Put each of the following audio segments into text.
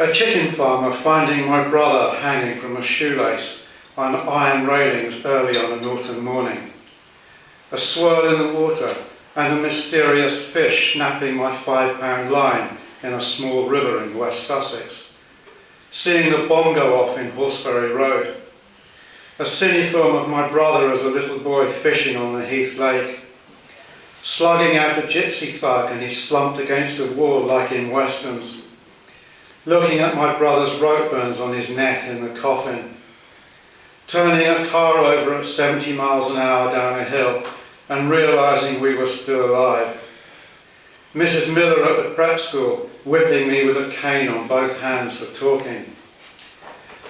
A chicken farmer finding my brother hanging from a shoelace on iron railings early on an autumn morning. A swirl in the water and a mysterious fish snapping my £5 line in a small river in West Sussex. Seeing the bomb go off in Horseferry Road. A cine film of my brother as a little boy fishing on the Heath Lake. Slugging out a gypsy thug and he slumped against a wall like in westerns. Looking at my brother's rope burns on his neck in the coffin. Turning a car over at 70 miles an hour down a hill and realising we were still alive. Mrs. Miller at the prep school whipping me with a cane on both hands for talking.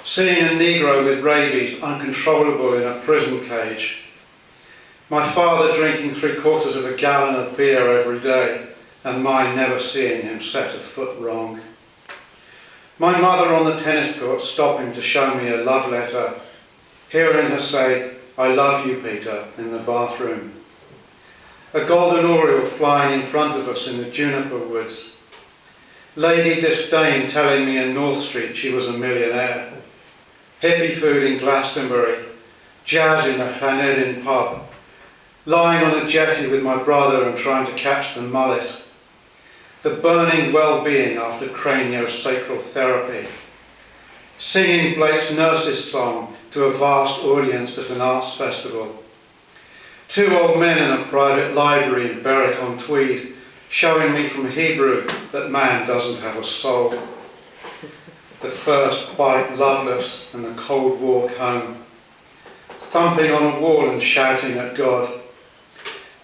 Seeing a Negro with rabies uncontrollable in a prison cage. My father drinking 3/4 of a gallon of beer every day and mine never seeing him set a foot wrong. My mother on the tennis court stopping to show me a love letter, hearing her say, "I love you, Peter," in the bathroom. A golden oriole flying in front of us in the juniper woods. Lady Disdain telling me in North Street she was a millionaire. Hippie food in Glastonbury, jazz in the Llanedin pub. Lying on a jetty with my brother and trying to catch the mullet. The burning well-being after craniosacral therapy. Singing Blake's Nurse's Song to a vast audience at an arts festival. 2 old men in a private library in Berwick-on-Tweed showing me from Hebrew that man doesn't have a soul. The first bite loveless and the cold walk home. Thumping on a wall and shouting at God.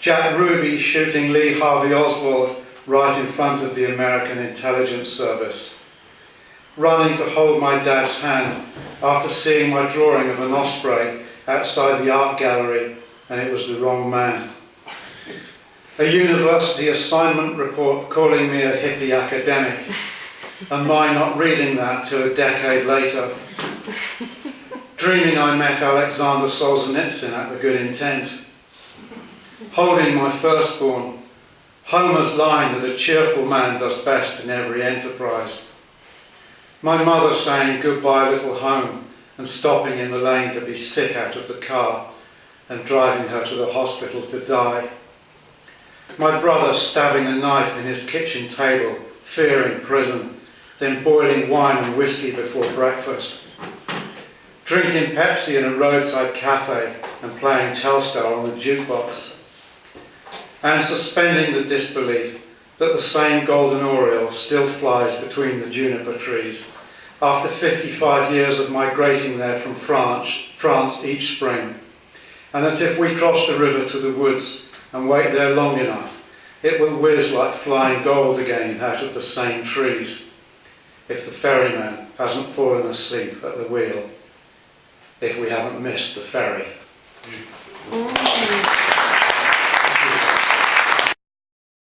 Jack Ruby shooting Lee Harvey Oswald right in front of the American Intelligence Service. Running to hold my dad's hand after seeing my drawing of an osprey outside the art gallery and it was the wrong man. A university assignment report calling me a hippie academic and my not reading that till a decade later. Dreaming I met Alexander Solzhenitsyn at the Good Intent. Holding my firstborn, Homer's line that a cheerful man does best in every enterprise. My mother saying goodbye little home and stopping in the lane to be sick out of the car and driving her to the hospital to die. My brother stabbing a knife in his kitchen table, fearing prison, then boiling wine and whiskey before breakfast. Drinking Pepsi in a roadside cafe and playing Telstar on the jukebox. And suspending the disbelief that the same golden oriole still flies between the juniper trees after 55 years of migrating there from France each spring, and that if we cross the river to the woods and wait there long enough, it will whiz like flying gold again out of the same trees, if the ferryman hasn't fallen asleep at the wheel, if we haven't missed the ferry.